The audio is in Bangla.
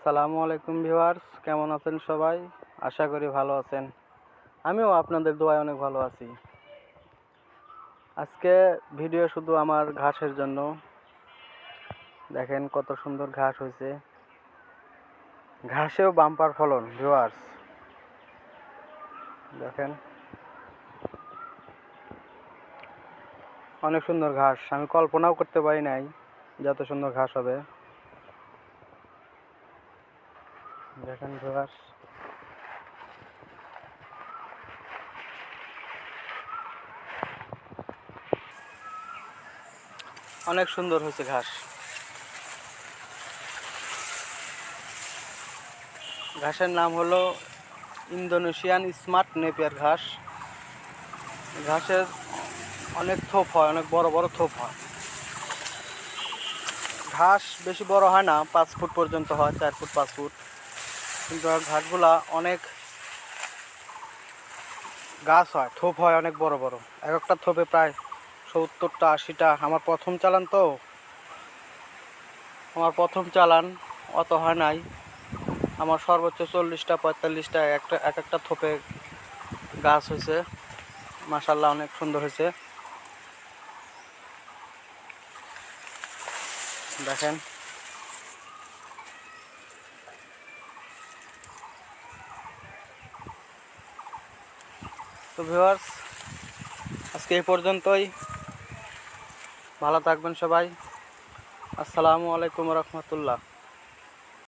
আসসালামু আলাইকুম ভিউয়ার্স, কেমন আছেন সবাই? আশা করি ভালো আছেন। আমিও আপনাদের দোয়ায় অনেক ভালো আছি। আজকে ভিডিও শুধু আমার ঘাসের জন্য। দেখেন কত সুন্দর ঘাস হয়েছে, ঘাসেও বাম্পার ফলন। ভিউয়ার্স দেখেন অনেক সুন্দর ঘাস, আমি কল্পনাও করতে পারি নাই যত সুন্দর ঘাস হবে। দেখেন ভিউয়ার্স, অনেক সুন্দর হয়েছে ঘাস। ঘাসের নাম হলো ইন্দোনেশিয়ান স্মার্ট নেপিয়ার ঘাস। ঘাসের অনেক থোপ হয়, অনেক বড় বড় থোপ হয়। ঘাস বেশি বড় হয় না, 5 ফুট পর্যন্ত হয়, 4 ফুট 5 ফুট। কিন্তু ঘাসগুলা অনেক গাছ হয়, থোপ হয় অনেক বড় বড়। এক একটা থোপে প্রায় 70টা 80টা। আমার প্রথম চালান, অত হয় নাই। আমার সর্বোচ্চ 40টা 45টা এক একটা থোপে গাছ হয়েছে। মাশাআল্লাহ অনেক সুন্দর হয়েছে। দেখেন তো ভিউয়ার্স, আজকে এই পর্যন্তই। ভালো থাকবেন সবাই। আসসালামু আলাইকুম রহমতুল্লাহ।